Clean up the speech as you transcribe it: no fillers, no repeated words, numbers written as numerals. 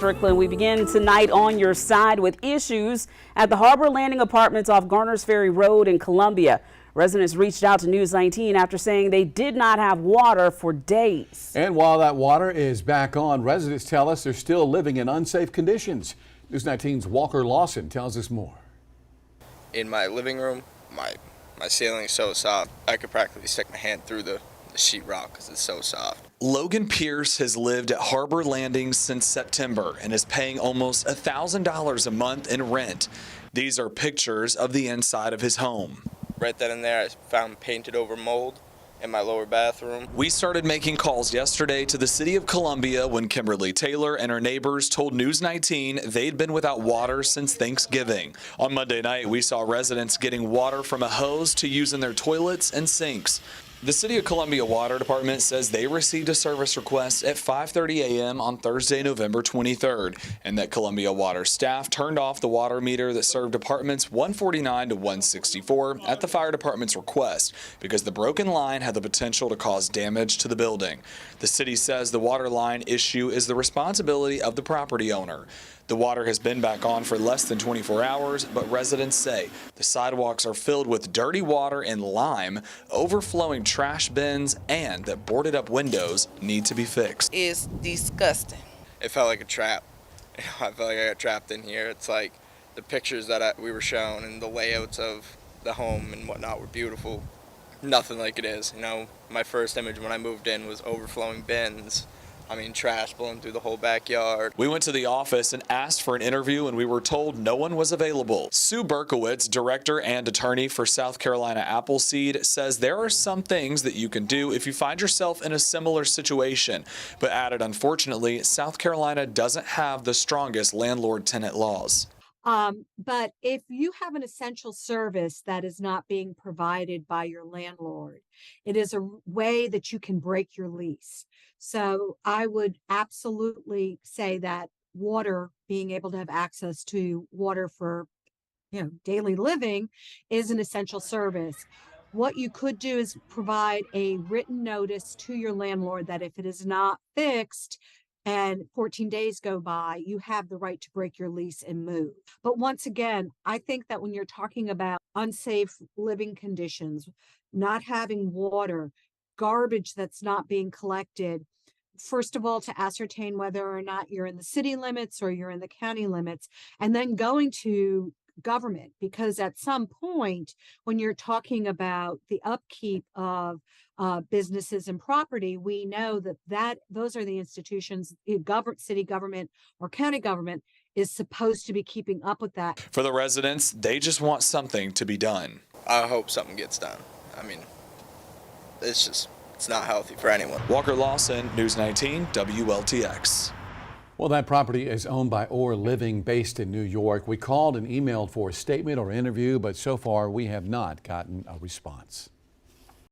Strickland, we begin tonight on your side with issues at the Harbour Landing apartments off Garners Ferry Road in Columbia. Residents reached out to News 19 after saying they did not have water for days. And while that water is back on, residents tell us they're still living in unsafe conditions. News 19's Walker Lawson tells us more. In my living room, my ceiling is so soft, I could practically stick my hand through the sheetrock because it's so soft. Logan Pierce has lived at Harbour Landing since September and is paying almost $1,000 a month in rent. These are pictures of the inside of his home. Right then and there, I found painted over mold in my lower bathroom. We started making calls yesterday to the city of Columbia when Kimberly Taylor and her neighbors told News 19 they'd been without water since Thanksgiving. On Monday night, we saw residents getting water from a hose to use in their toilets and sinks. The City of Columbia Water Department says they received a service request at 5:30 a.m. on Thursday, November 23rd, and that Columbia Water staff turned off the water meter that served apartments 149 to 164 at the fire department's request because the broken line had the potential to cause damage to the building. The city says the water line issue is the responsibility of the property owner. The water has been back on for less than 24 hours, but residents say the sidewalks are filled with dirty water and lime, overflowing trash bins, and that boarded up windows need to be fixed. It's disgusting. It felt like a trap. I felt like I got trapped in here. It's like the pictures that we were shown and the layouts of the home and whatnot were beautiful. Nothing like it is. You know, my first image when I moved in was overflowing bins. I mean, trash blowing through the whole backyard. We went to the office and asked for an interview, and we were told no one was available. Sue Berkowitz, director and attorney for South Carolina Appleseed, says there are some things that you can do if you find yourself in a similar situation, but added, unfortunately, South Carolina doesn't have the strongest landlord-tenant laws. But if you have an essential service that is not being provided by your landlord, it is a way that you can break your lease. So I would absolutely say that water, being able to have access to water for, daily living is an essential service. What you could do is provide a written notice to your landlord that if it is not fixed, and 14 days go by, you have the right to break your lease and move. But once again, I think that when you're talking about unsafe living conditions, not having water, garbage that's not being collected, first of all, to ascertain whether or not you're in the city limits or you're in the county limits, and then going to government, because at some point when you're talking about the upkeep of businesses and property, we know that those are the institutions, city government or county government is supposed to be keeping up with that. For the residents, they just want something to be done. I hope something gets done. I mean, it's not healthy for anyone. Walker Lawson, News 19, WLTX. Well, that property is owned by Or Living, based in New York. We called and emailed for a statement or interview, but so far we have not gotten a response.